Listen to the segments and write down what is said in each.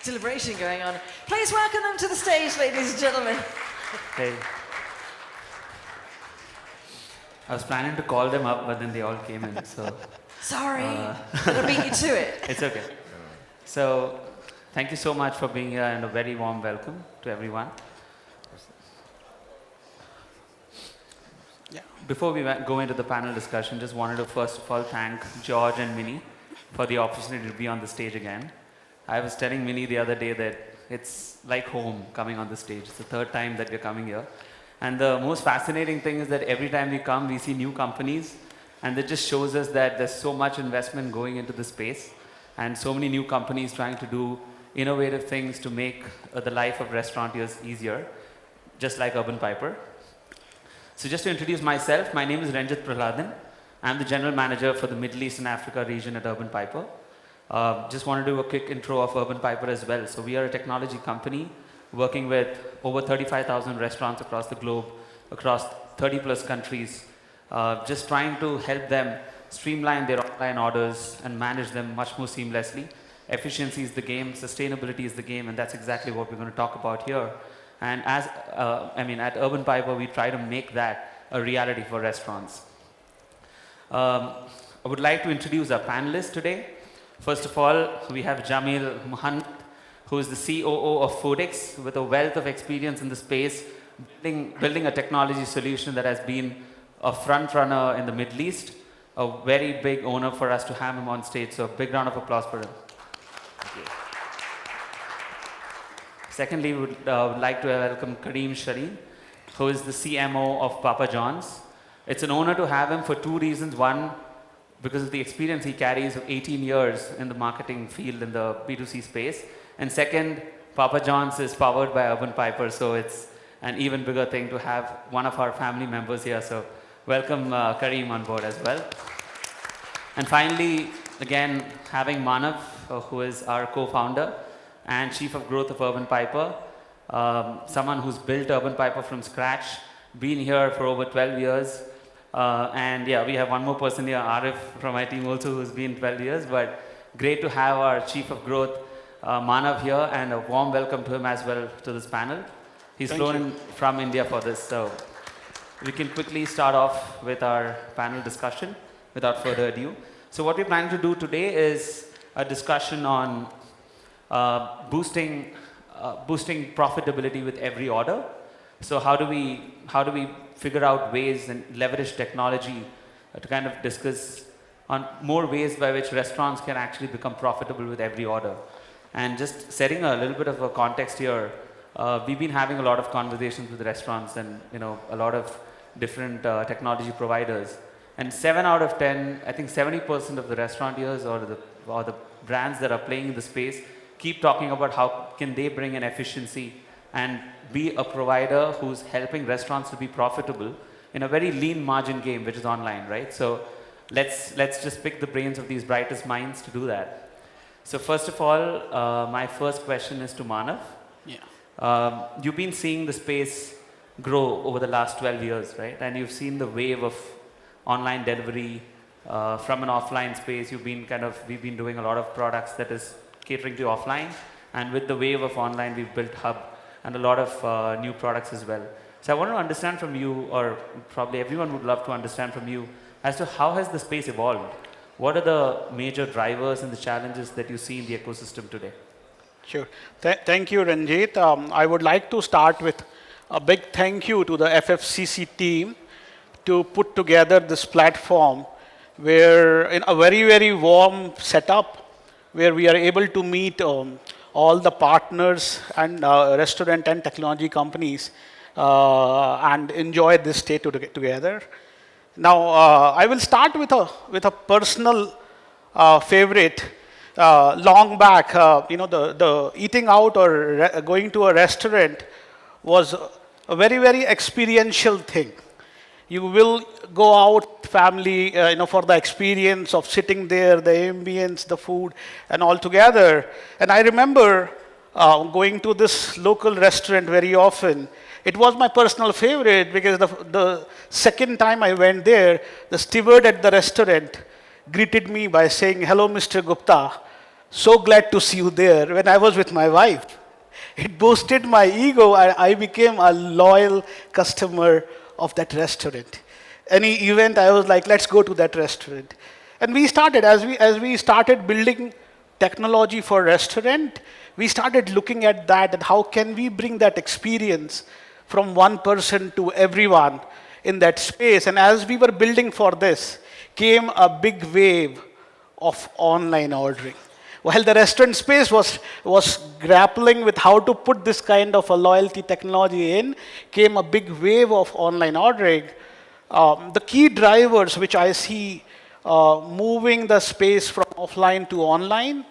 deliberation going on. Please welcome them to the stage, ladies and gentlemen. Hey. I was planning to call them up, but then they all came in, so... Sorry, it'll beat you to it. It's okay. So, thank you so much for being here and a very warm welcome to everyone. Yeah. Before we go into the panel discussion, just wanted to first of all thank George and Minnie for the opportunity to be on the stage again. I was telling Minnie the other day that it's like home coming on the stage. It's the third time that we're coming here. And the most fascinating thing is that every time we come, we see new companies, and it just shows us that there's so much investment going into the space, and so many new companies trying to do innovative things to make the life of restaurateurs easier, just like Urban Piper. So just to introduce myself, my name is Ranjit Prahladan. I'm the general manager for the Middle East and Africa region at Urban Piper. Just want to do a quick intro of Urban Piper as well. So we are a technology company working with over 35,000 restaurants across the globe, across 30 plus countries, just trying to help them streamline their online orders and manage them much more seamlessly. Efficiency is the game, sustainability is the game, and that's exactly what we're going to talk about here. And as, at Urban Piper, we try to make that a reality for restaurants. I would like to introduce our panelists today. First of all, we have Jamil Muhammad, who is the COO of Foodix, with a wealth of experience in the space, building a technology solution that has been a front runner in the Middle East, a very big honor for us to have him on stage, so a big round of applause for him. Thank you. Secondly, we would like to welcome Kareem Shareen, who is the CMO of Papa John's. It's an honor to have him for two reasons. One, because of the experience he carries of 18 years in the marketing field in the B2C space. And second, Papa John's is powered by Urban Piper, so it's an even bigger thing to have one of our family members here. So welcome Kareem on board as well. And finally, again, having Manav, who is our co-founder and Chief of Growth of Urban Piper, someone who's built Urban Piper from scratch, been here for over 12 years. And yeah, we have one more person here, Arif from my team also, who's been 12 years, but great to have our Chief of Growth, Manav here, and a warm welcome to him as well to this panel. He's flown in from India for this, so we can quickly start off with our panel discussion without further ado. So what we're planning to do today is a discussion on boosting profitability with every order. So how do we figure out ways and leverage technology to kind of discuss on more ways by which restaurants can actually become profitable with every order. And just setting a little bit of a context here, we've been having a lot of conversations with restaurants and a lot of different technology providers. And 7 out of 10, I think 70% of the restaurateurs or the brands that are playing in the space keep talking about how can they bring in efficiency and be a provider who's helping restaurants to be profitable in a very lean margin game, which is online, right? So let's just pick the brains of these brightest minds to do that. So first of all, my first question is to Manav. Yeah. You've been seeing the space grow over the last 12 years, right? And you've seen the wave of online delivery from an offline space. We've been doing a lot of products that is catering to offline. And with the wave of online, we've built Hub and a lot of new products as well. So I want to understand from you, or probably everyone would love to understand from you, as to how has the space evolved? What are the major drivers and the challenges that you see in the ecosystem today? Sure. Thank you, Ranjit. I would like to start with a big thank you to the FFCC team to put together this platform where in a very, very warm setup where we are able to meet all the partners and restaurant and technology companies and enjoy this day together. Now, I will start with a personal favorite. Long back, the eating out or going to a restaurant was a very, very experiential thing. You will go out, family, for the experience of sitting there, the ambience, the food, and all together. And I remember going to this local restaurant very often. It was my personal favorite because the second time I went there, the steward at the restaurant greeted me by saying, "Hello, Mr. Gupta." So glad to see you there when I was with my wife. It boosted my ego. I became a loyal customer of that restaurant. Any event, I was like, let's go to that restaurant. And we started, as we started building technology for restaurant, we started looking at that and how can we bring that experience from one person to everyone in that space. And as we were building for this, came a big wave of online ordering. While the restaurant space was grappling with how to put this kind of a loyalty technology in, came a big wave of online ordering. The key drivers which I see moving the space from offline to online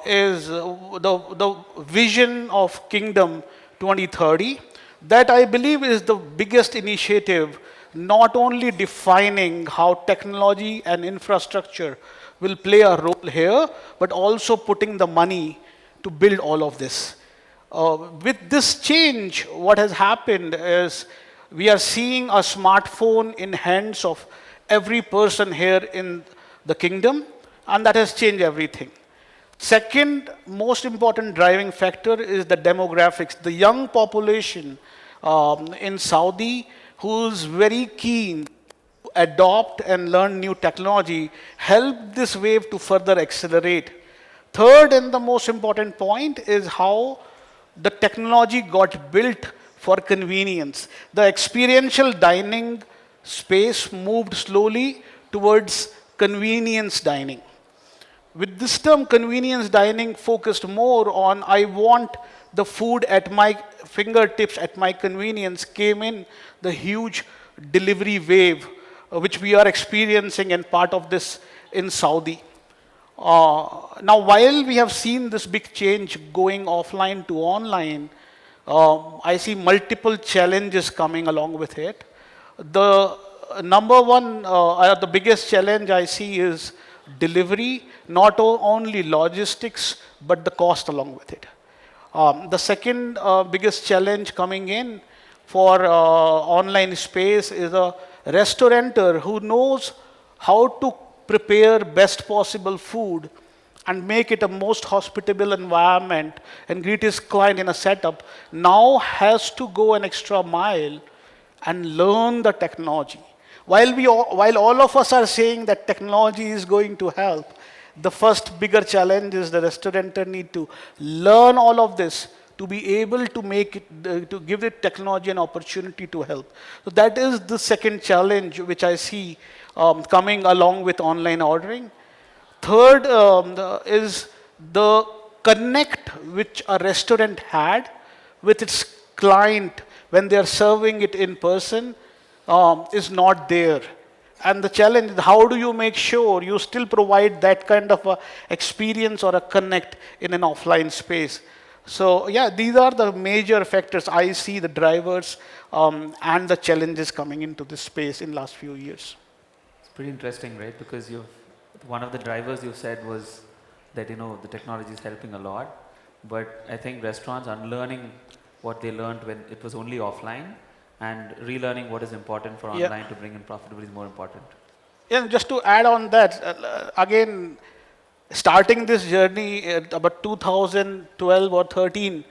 is the vision of Kingdom 2030. That I believe is the biggest initiative, not only defining how technology and infrastructure will play a role here, but also putting the money to build all of this. With this change, what has happened is we are seeing a smartphone in hands of every person here in the kingdom, and that has changed everything. Second most important driving factor is the demographics. The young population in Saudi who's very keen to adopt and learn new technology help this wave to further accelerate. Third and the most important point is how the technology got built for convenience. The experiential dining space moved slowly towards convenience dining. With this term, convenience dining focused more on I want the food at my fingertips, at my convenience, came in the huge delivery wave which we are experiencing and part of this in Saudi. Now, while we have seen this big change going offline to online, I see multiple challenges coming along with it. The number one, the biggest challenge I see is delivery, not only logistics, but the cost along with it. The second biggest challenge coming in for online space is a restaurateur who knows how to prepare best possible food and make it a most hospitable environment and greet his client in a setup, now has to go an extra mile and learn the technology. While all of us are saying that technology is going to help, the first bigger challenge is the restaurateur need to learn all of this to be able to make it, to give the technology an opportunity to help. So that is the second challenge which I see coming along with online ordering. Third is the connect which a restaurant had with its client when they are serving it in person is not there. And the challenge is how do you make sure you still provide that kind of a experience or a connect in an offline space. So yeah, these are the major factors I see, the drivers and the challenges coming into this space in last few years. It's pretty interesting, right? Because one of the drivers you said was that the technology is helping a lot, but I think restaurants unlearning what they learned when it was only offline and relearning what is important for online to bring in profitability is more important. Yeah, just to add on that, again, starting this journey at about 2012 or 13,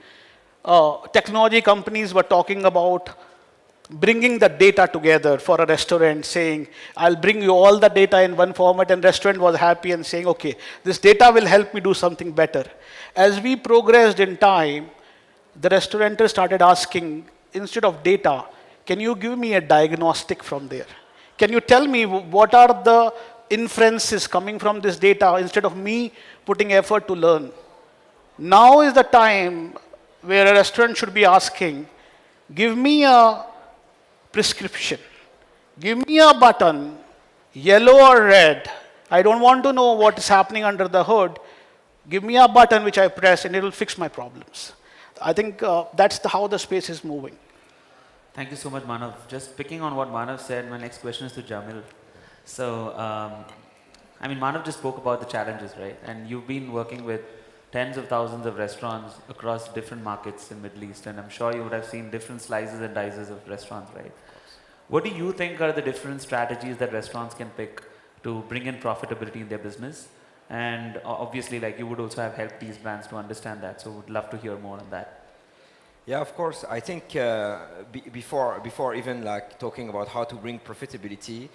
technology companies were talking about bringing the data together for a restaurant, saying, I'll bring you all the data in one format, and restaurant was happy and saying, okay, this data will help me do something better. As we progressed in time, the restaurateur started asking, instead of data, can you give me a diagnostic from there? Can you tell me what are the inferences coming from this data instead of me putting effort to learn? Now is the time where a restaurant should be asking, give me a prescription, give me a button, yellow or red. I don't want to know what is happening under the hood. Give me a button which I press and it will fix my problems. I think that's how the space is moving. Thank you so much, Manav. Just picking on what Manav said, my next question is to Jamil. So, Manav just spoke about the challenges, right? And you've been working with tens of thousands of restaurants across different markets in Middle East, and I'm sure you would have seen different slices and dices of restaurants, right? What do you think are the different strategies that restaurants can pick to bring in profitability in their business? And obviously, like you would also have helped these brands to understand that. So would love to hear more on that. Yeah, of course. I think before even like talking about how to bring profitability,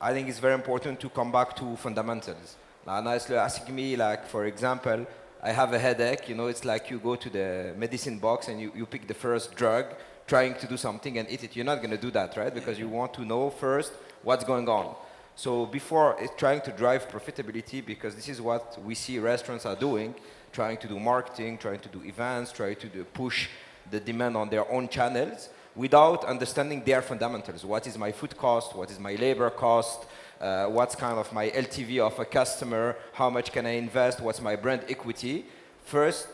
I think it's very important to come back to fundamentals. Now, nicely asking me, like for example, I have a headache. You know, it's like you go to the medicine box and you pick the first drug, trying to do something and eat it. You're not going to do that, right? Because you want to know first what's going on. So before trying to drive profitability, because this is what we see restaurants are doing, trying to do marketing, trying to do events, trying to push the demand on their own channels without understanding their fundamentals. What is my food cost? What is my labor cost? What's kind of my LTV of a customer? How much can I invest? What's my brand equity? First,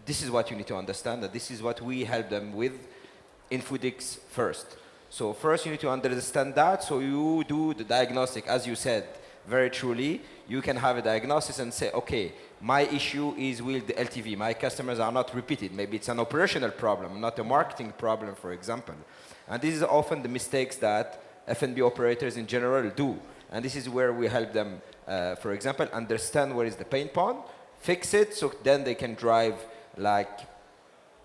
this is what you need to understand, that this is what we help them with in Foodix first. So first you need to understand that, so you do the diagnostic, as you said, very truly. You can have a diagnosis and say, okay, my issue is with the LTV. My customers are not repeated. Maybe it's an operational problem, not a marketing problem, for example. And this is often the mistakes that F&B operators in general do. And this is where we help them, for example, understand where is the pain point, fix it, so then they can drive, like,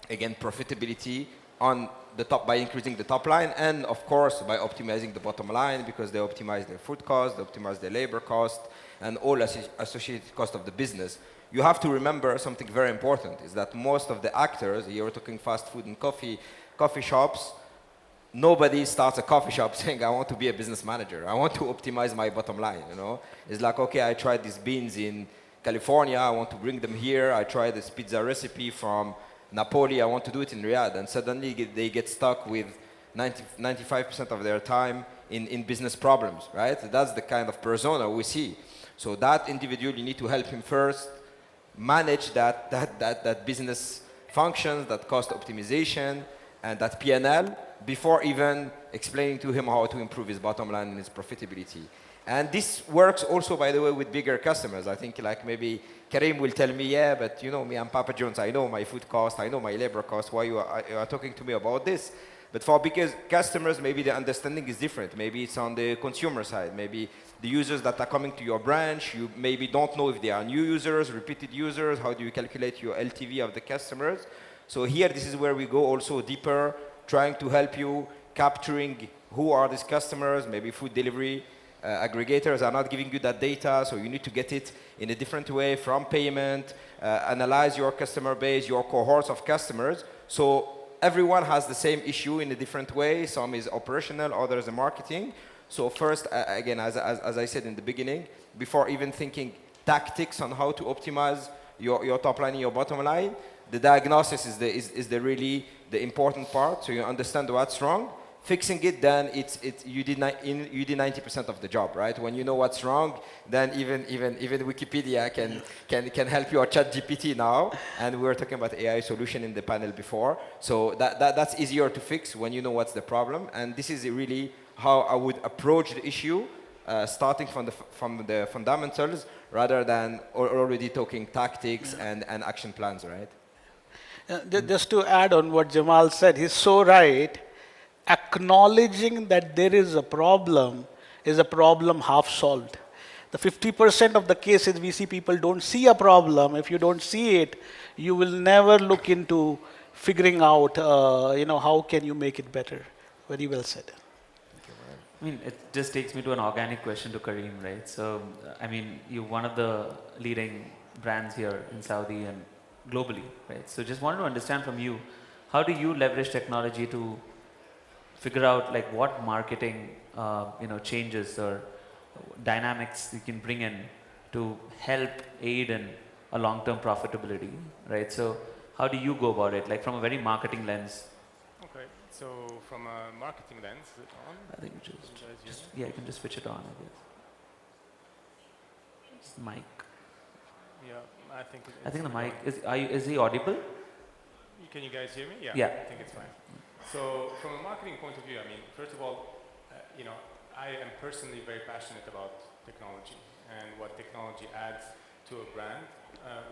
again, profitability on the top by increasing the top line, and of course by optimizing the bottom line, because they optimize their food cost, they optimize their labor cost, and all associated cost of the business. You have to remember something very important, is that most of the actors, here we're talking fast food and coffee shops, nobody starts a coffee shop saying, I want to be a business manager. I want to optimize my bottom line, you know. It's like, okay, I tried these beans in California, I want to bring them here. I tried this pizza recipe from Napoli, I want to do it in Riyadh. And suddenly they get stuck with 95% of their time in business problems, right? That's the kind of persona we see. So that individual, you need to help him first manage that business functions, that cost optimization, and that P&L before even explaining to him how to improve his bottom line and his profitability. And this works also, by the way, with bigger customers. I think like maybe Karim will tell me, yeah, but you know me, I'm Papa John's. I know my food cost. I know my labor cost. Why you are talking to me about this? But for bigger customers, maybe the understanding is different. Maybe it's on the consumer side. Maybe the users that are coming to your branch, you maybe don't know if they are new users, repeated users. How do you calculate your LTV of the customers? So here, this is where we go also deeper, trying to help you capturing who are these customers, maybe food delivery aggregators are not giving you that data, so you need to get it in a different way from payment, analyze your customer base, your cohorts of customers. So everyone has the same issue in a different way. Some is operational, others are marketing. So first, again, as I said in the beginning, before even thinking tactics on how to optimize your top line and your bottom line, the diagnosis is the really the important part. So you understand what's wrong. Fixing it, then you did 90% of the job, right? When you know what's wrong, then even Wikipedia can help you, or ChatGPT now. And we were talking about AI solution in the panel before. So that's easier to fix when you know what's the problem. And this is really how I would approach the issue, starting from the fundamentals rather than already talking tactics and action plans, right? Just to add on what Jamal said, he's so right. Acknowledging that there is a problem half solved. The 50% of the cases we see people don't see a problem. If you don't see it, you will never look into figuring out, how can you make it better. Very well said. I mean, it just takes me to an organic question to Kareem, right? So, I mean, you're one of the leading brands here in Saudi and globally, right? So just wanted to understand from you, how do you leverage technology to figure out like what marketing changes or dynamics you can bring in to help aid in a long-term profitability, right? So how do you go about it, like from a very marketing lens? Okay, so from a marketing lens, is it on? I think yeah, you can just switch it on, I guess. It's mic. Yeah, I think the mic is he audible? Can you guys hear me? Yeah. I think it's fine. So from a marketing point of view, I mean, first of all, I am personally very passionate about technology and what technology adds to a brand.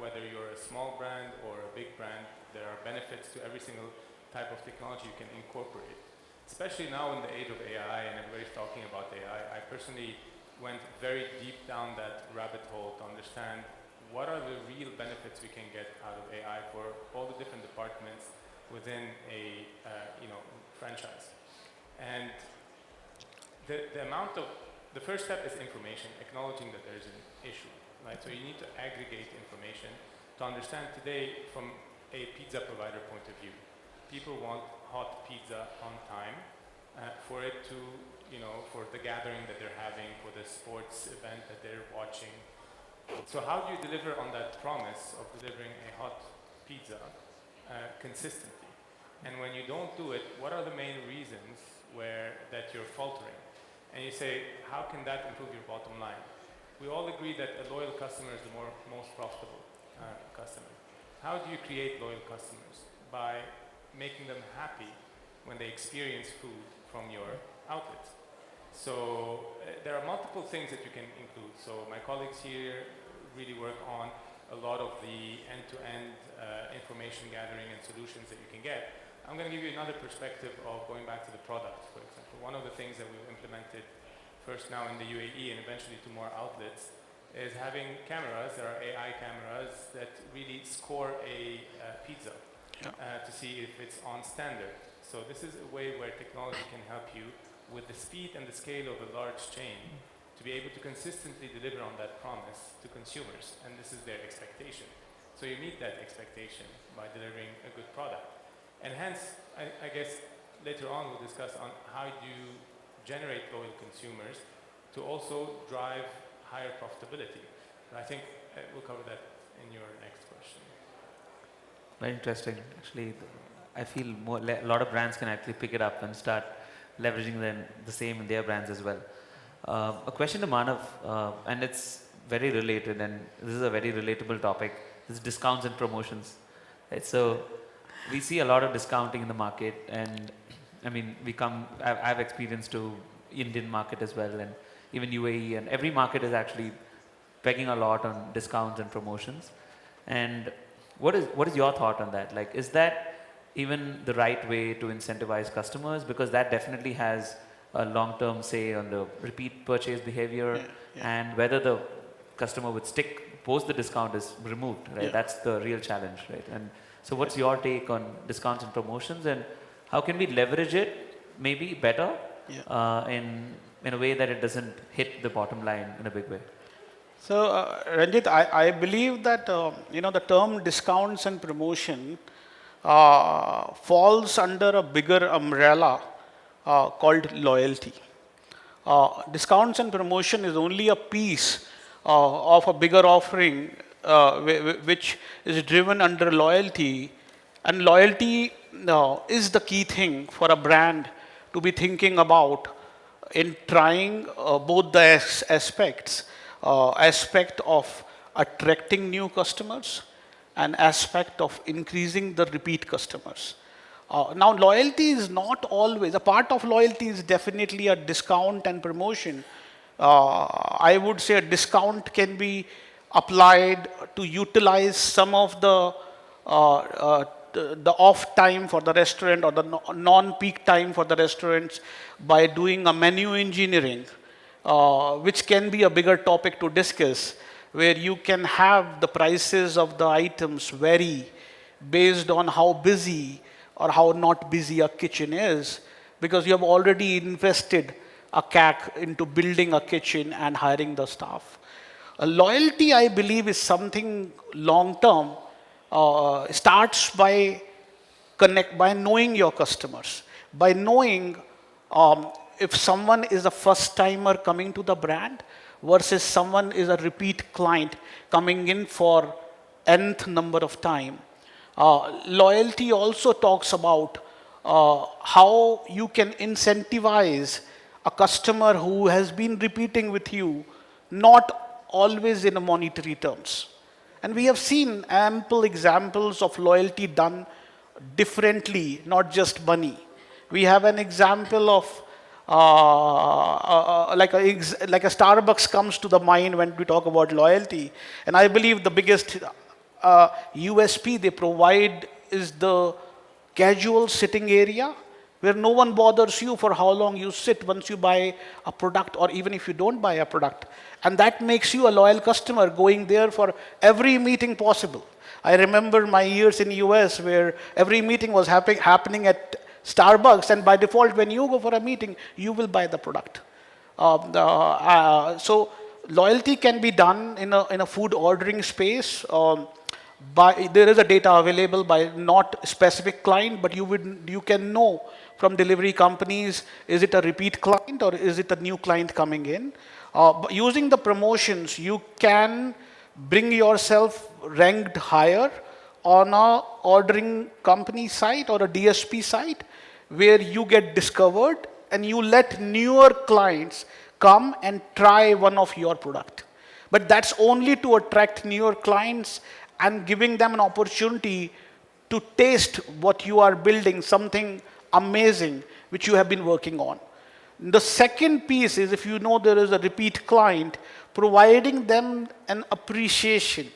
Whether you're a small brand or a big brand, there are benefits to every single type of technology you can incorporate. Especially now in the age of AI and everybody's talking about AI, I personally went very deep down that rabbit hole to understand what are the real benefits we can get out of AI for all the different departments within a franchise. And the first step is information, acknowledging that there is an issue, right? So you need to aggregate information to understand today from a pizza provider point of view. People want hot pizza on time for it to, for the gathering that they're having, for the sports event that they're watching. So how do you deliver on that promise of delivering a hot pizza consistently? And when you don't do it, what are the main reasons that you're faltering? And you say, how can that improve your bottom line? We all agree that a loyal customer is the most profitable customer. How do you create loyal customers? By making them happy when they experience food from your outlet. So there are multiple things that you can include. So my colleagues here really work on a lot of the end-to-end information gathering and solutions that you can get. I'm going to give you another perspective of going back to the product, for example. One of the things that we've implemented first now in the UAE and eventually to more outlets is having cameras. There are AI cameras that really score a pizza to see if it's on standard. So this is a way where technology can help you with the speed and the scale of a large chain to be able to consistently deliver on that promise to consumers. And this is their expectation. So you meet that expectation by delivering a good product. And hence, I guess later on we'll discuss on how do you generate loyal consumers to also drive higher profitability. But I think we'll cover that in your next question. Very interesting. Actually, I feel a lot of brands can actually pick it up and start leveraging the same in their brands as well. A question to Manav, and it's very related, and this is a very relatable topic. This is discounts and promotions. Right? So we see a lot of discounting in the market, and I mean, I've experienced to Indian market as well, and even UAE, and every market is actually pegging a lot on discounts and promotions. And what is your thought on that? Like, is that even the right way to incentivize customers? Because that definitely has a long-term say on the repeat purchase behavior and whether the customer would stick post the discount is removed, right? That's the real challenge, right? And so what's your take on discounts and promotions, and how can we leverage it maybe better in a way that it doesn't hit the bottom line in a big way? So, Ranjit, I believe that the term discounts and promotion falls under a bigger umbrella called loyalty. Discounts and promotion is only a piece of a bigger offering which is driven under loyalty, and loyalty is the key thing for a brand to be thinking about in trying both the aspect of attracting new customers and aspect of increasing the repeat customers. Now, loyalty is not always, a part of loyalty is definitely a discount and promotion. I would say a discount can be applied to utilize some of the off time for the restaurant or the non-peak time for the restaurants by doing a menu engineering, which can be a bigger topic to discuss, where you can have the prices of the items vary based on how busy or how not busy a kitchen is, because you have already invested a CAC into building a kitchen and hiring the staff. Loyalty, I believe, is something long-term. Starts by knowing your customers, by knowing if someone is a first-timer coming to the brand versus someone is a repeat client coming in for nth number of time. Loyalty also talks about how you can incentivize a customer who has been repeating with you, not always in monetary terms. And we have seen ample examples of loyalty done differently, not just money. We have an example of like a Starbucks comes to the mind when we talk about loyalty. And I believe the biggest USP they provide is the casual sitting area where no one bothers you for how long you sit once you buy a product or even if you don't buy a product. And that makes you a loyal customer going there for every meeting possible. I remember my years in US where every meeting was happening at Starbucks, and by default, when you go for a meeting, you will buy the product. So loyalty can be done in a food ordering space. There is a data available by not specific client, but you can know from delivery companies, is it a repeat client or is it a new client coming in? Using the promotions, you can bring yourself ranked higher on a ordering company site or a DSP site where you get discovered and you let newer clients come and try one of your product. But that's only to attract newer clients and giving them an opportunity to taste what you are building, something amazing which you have been working on. The second piece is, if you know there is a repeat client, providing them an appreciation.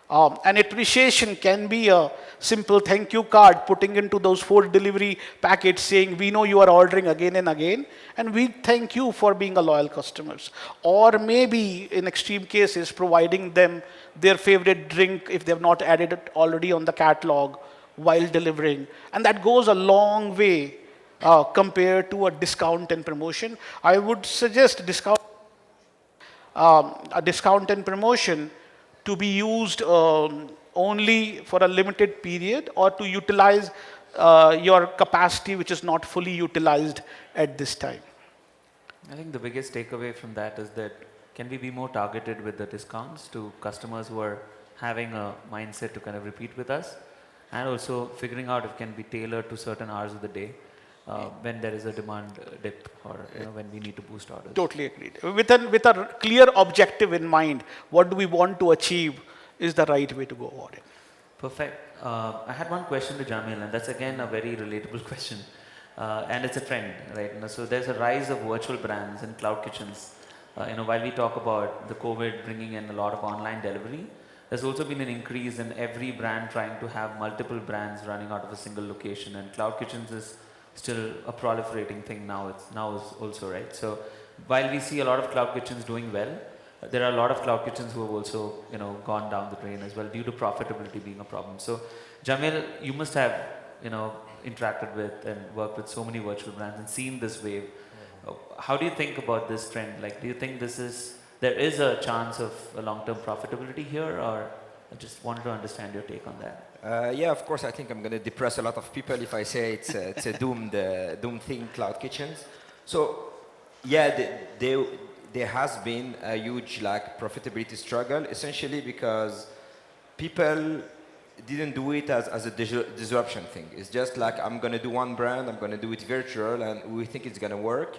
An appreciation can be a simple thank you card, putting into those 4 delivery packets saying, we know you are ordering again and again, and we thank you for being a loyal customers. Or maybe in extreme cases, providing them their favorite drink if they have not added it already on the catalog while delivering. And that goes a long way compared to a discount and promotion. I would suggest a discount and promotion to be used only for a limited period or to utilize your capacity which is not fully utilized at this time. I think the biggest takeaway from that is that can we be more targeted with the discounts to customers who are having a mindset to kind of repeat with us, and also figuring out if it can be tailored to certain hours of the day when there is a demand dip or when we need to boost orders. Totally agreed. With a clear objective in mind, what do we want to achieve is the right way to go about it. Perfect. I had one question to Jamil, and that's again a very relatable question. And it's a trend, right? So there's a rise of virtual brands and cloud kitchens. While we talk about the COVID bringing in a lot of online delivery, there's also been an increase in every brand trying to have multiple brands running out of a single location, and cloud kitchens is still a proliferating thing now. It's also, right? So while we see a lot of cloud kitchens doing well, there are a lot of cloud kitchens who have also gone down the drain as well due to profitability being a problem. So Jamil, you must have interacted with and worked with so many virtual brands and seen this wave. How do you think about this trend? Like, do you think there is a chance of a long-term profitability here, or I just wanted to understand your take on that. Yeah, of course. I think I'm going to depress a lot of people if I say it's a doomed thing, cloud kitchens. So, yeah, there has been a huge profitability struggle, essentially because people didn't do it as a disruption thing. It's just like, I'm going to do one brand, I'm going to do it virtual, and we think it's going to work.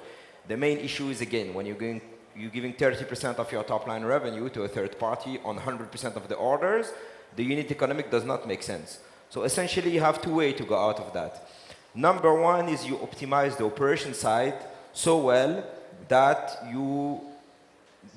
The main issue is, again, when you're giving 30% of your top line revenue to a third party on 100% of the orders, the unit economic does not make sense. So essentially, you have 2 ways to go out of that. Number one is you optimize the operation side so well that you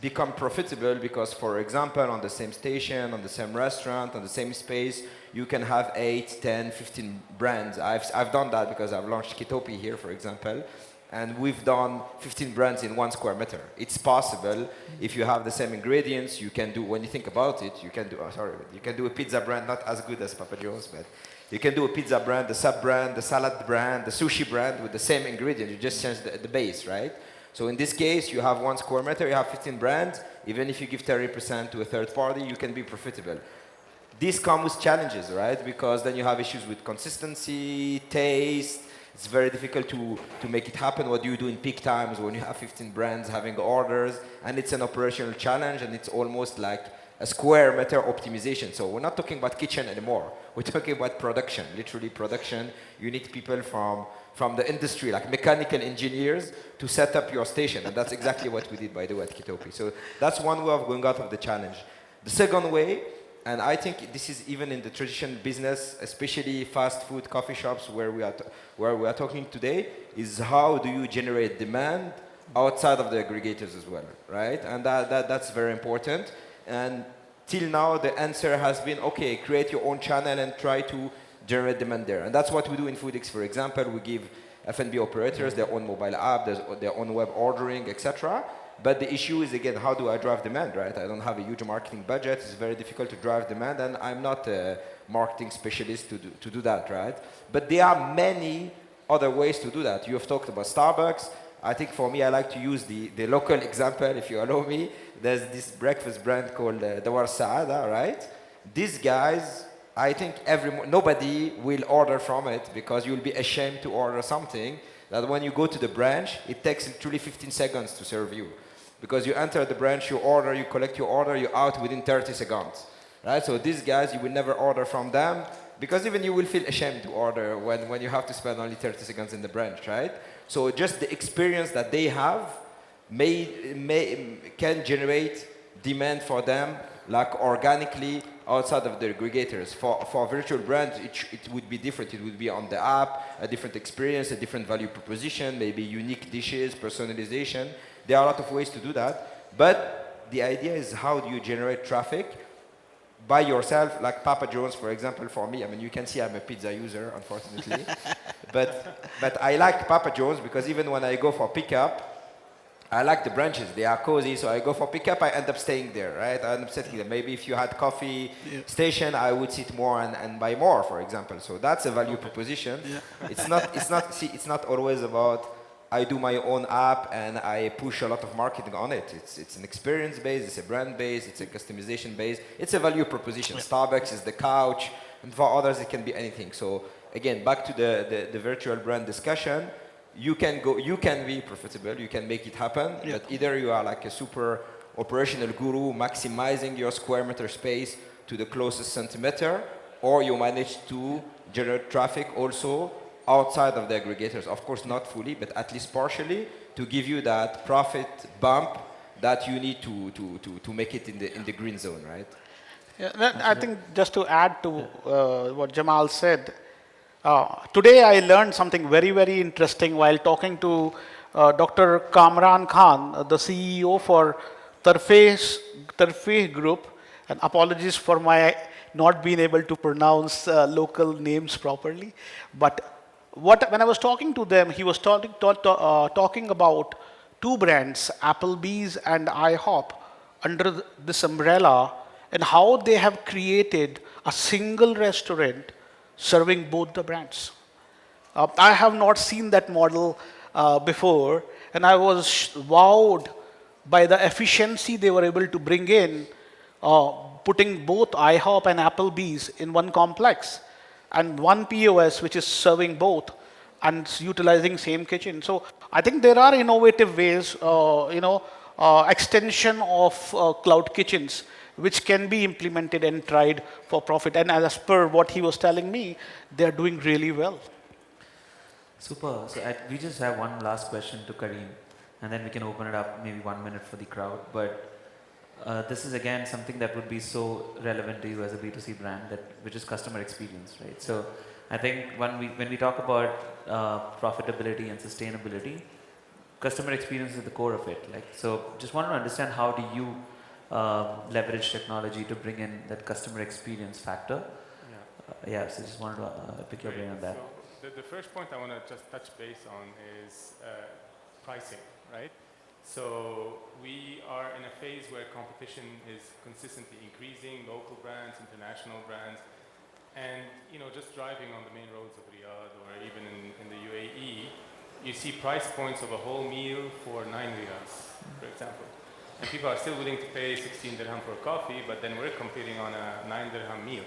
become profitable, because, for example, on the same station, on the same restaurant, on the same space, you can have 8, 10, 15 brands. I've done that because I've launched Kitopi here, for example, and we've done 15 brands in 1 square meter. It's possible if you have the same ingredients. You can do, when you think about it, you can do a pizza brand, not as good as Papa John's, but you can do a pizza brand, the sub brand, the salad brand, the sushi brand with the same ingredients. You just change the base, right? So in this case, you have 1 square meter, you have 15 brands. Even if you give 30% to a third party, you can be profitable. This comes with challenges, right? Because then you have issues with consistency, taste. It's very difficult to make it happen. What do you do in peak times when you have 15 brands having orders? And it's an operational challenge, and it's almost like a square meter optimization. So we're not talking about kitchen anymore. We're talking about production, literally production. You need people from the industry, like mechanical engineers, to set up your station. And that's exactly what we did, by the way, at Kitopi. So that's one way of going out of the challenge. The second way, and I think this is even in the traditional business, especially fast food coffee shops where we are talking today, is how do you generate demand outside of the aggregators as well, right? And that's very important. And till now, the answer has been, okay, create your own channel and try to generate demand there. And that's what we do in FoodX, for example. We give F&B operators, their own mobile app, their own web ordering, etc. But the issue is, again, how do I drive demand, right? I don't have a huge marketing budget. It's very difficult to drive demand, and I'm not a marketing specialist to do that, right? But there are many other ways to do that. You have talked about Starbucks. I think for me, I like to use the local example, if you allow me. There's this breakfast brand called Dawar Saada, right? These guys, I think nobody will order from it because you'll be ashamed to order something that when you go to the branch, it takes literally 15 seconds to serve you. Because you enter the branch, you order, you collect your order, you're out within 30 seconds, right? So these guys, you will never order from them because even you will feel ashamed to order when you have to spend only 30 seconds in the branch, right? So just the experience that they have can generate demand for them like organically outside of the aggregators. For virtual brands, it would be different. It would be on the app, a different experience, a different value proposition, maybe unique dishes, personalization. There are a lot of ways to do that. But the idea is how do you generate traffic by yourself, like Papa John's, for example, for me. I mean, you can see I'm a pizza user, unfortunately. but I like Papa John's because even when I go for pickup, I like the branches. They are cozy, so I go for pickup, I end up staying there, right? I end up sitting there. Maybe if you had coffee station, I would sit more and buy more, for example. So that's a value proposition. Yeah. It's not always about I do my own app and I push a lot of marketing on it. It's an experience base, it's a brand base, it's a customization base. It's a value proposition. Yeah. Starbucks is the couch, and for others it can be anything. So again, back to the virtual brand discussion. You can be profitable, you can make it happen, but either you are like a super operational guru maximizing your square meter space to the closest centimeter, or you manage to generate traffic also outside of the aggregators. Of course, not fully, but at least partially, to give you that profit bump that you need to make it in the green zone, right? Yeah, I think just to add to what Jamal said, today I learned something very, very interesting while talking to Dr. Kamran Khan, the CEO for Tarfeh Group, and apologies for my not being able to pronounce local names properly. But when I was talking to them, he was talking about two brands, Applebee's and IHOP, under this umbrella, and how they have created a single restaurant serving both the brands. I have not seen that model before, and I was wowed by the efficiency they were able to bring in, putting both IHOP and Applebee's in one complex, and one POS which is serving both and utilizing same kitchen. So I think there are innovative ways, extension of cloud kitchens, which can be implemented and tried for profit. And as per what he was telling me, they're doing really well. Super. So we just have one last question to Kareem, and then we can open it up maybe 1 minute for the crowd. But this is again something that would be so relevant to you as a B2C brand, which is customer experience, right? So I think when we talk about profitability and sustainability, customer experience is the core of it. So just want to understand, how do you leverage technology to bring in that customer experience factor? So just wanted to pick your brain on that. So the first point I want to just touch base on is pricing, right? So we are in a phase where competition is consistently increasing, local brands, international brands, and just driving on the main roads of Riyadh or even in the UAE, you see price points of a whole meal for 9 riyals, for example. And people are still willing to pay 16 dirham for coffee, but then we're competing on a 9 dirham meal.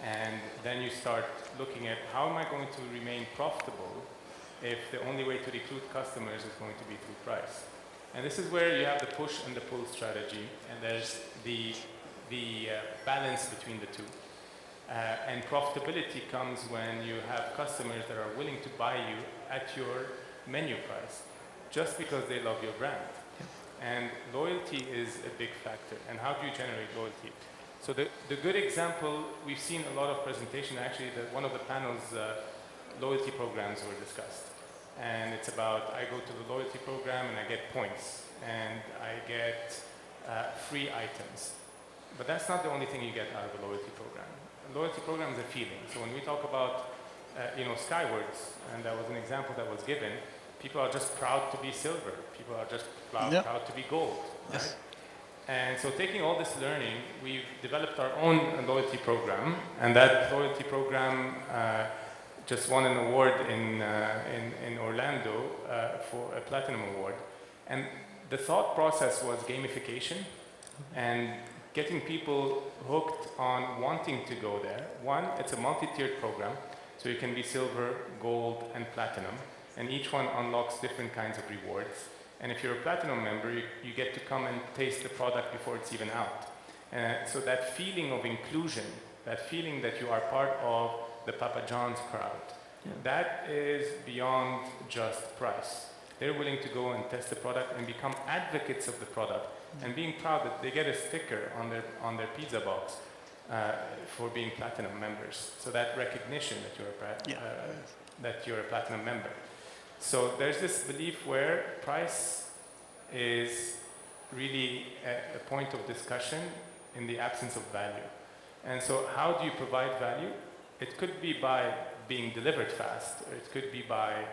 And then you start looking at, how am I going to remain profitable if the only way to recruit customers is going to be through price? And this is where you have the push and the pull strategy, and there's the balance between the two. And profitability comes when you have customers that are willing to buy you at your menu price, just because they love your brand. And loyalty is a big factor. And how do you generate loyalty? So the good example, we've seen a lot of presentation, actually, that one of the panels, loyalty programs were discussed. And it's about, I go to the loyalty program and I get points, and I get free items. But that's not the only thing you get out of a loyalty program. A loyalty program is a feeling. So when we talk about skywards, and that was an example that was given. People are just proud to be silver. People are just proud, Yeah. proud to be gold. Yes. Right? And so taking all this learning, we've developed our own loyalty program, and that loyalty program just won an award in Orlando for a Platinum Award. And the thought process was gamification and getting people hooked on wanting to go there. One, it's a multi-tiered program, so you can be silver, gold, and platinum, and each one unlocks different kinds of rewards. And if you're a platinum member, you get to come and taste the product before it's even out. So that feeling of inclusion, that feeling that you are part of the Papa John's crowd, that is beyond just price. They're willing to go and test the product and become advocates of the product, and being proud that they get a sticker on their pizza box for being platinum members. So that recognition that you're a platinum member. So there's this belief where price is really a point of discussion in the absence of value. And so how do you provide value? It could be by being delivered fast, or it could be by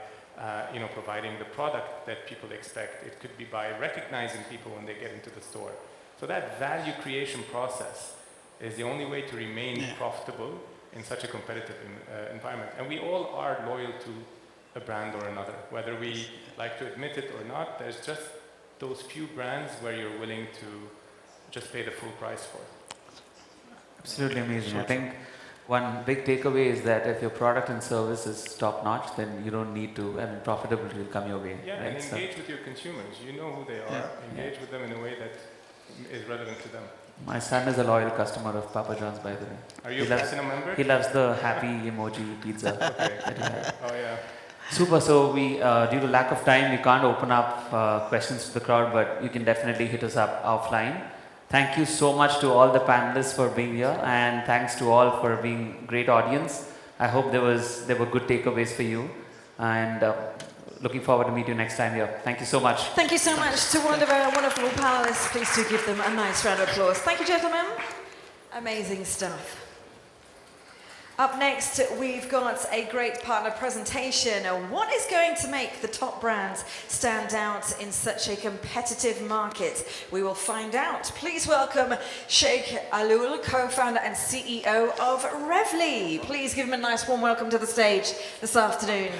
providing the product that people expect. It could be by recognizing people when they get into the store. So that value creation process is the only way to remain profitable in such a competitive environment. And we all are loyal to a brand or another, whether we like to admit it or not. There's just those few brands where you're willing to just pay the full price for. Absolutely amazing. I think one big takeaway is that if your product and service is top notch, then you don't need to, profitability will come your way. Yeah, right? and engage with your consumers. You know who they are. Engage with them in a way that is relevant to them. My son is a loyal customer of Papa John's, by the way. Are you a platinum member? He loves the happy emoji pizza. Okay. Oh yeah. Super. So we, due to lack of time, we can't open up questions to the crowd, but you can definitely hit us up offline. Thank you so much to all the panelists for being here, and thanks to all for being great audience. I hope there were good takeaways for you, and looking forward to meet you next time here. Thank you so much. Thank you so much to one of our wonderful panelists. Please do give them a nice round of applause. Thank you, gentlemen. Amazing stuff. Up next, we've got a great partner presentation. What is going to make the top brands stand out in such a competitive market? We will find out. Please welcome Sheikh Alul, co-founder and CEO of Revly. Please give him a nice warm welcome to the stage this afternoon.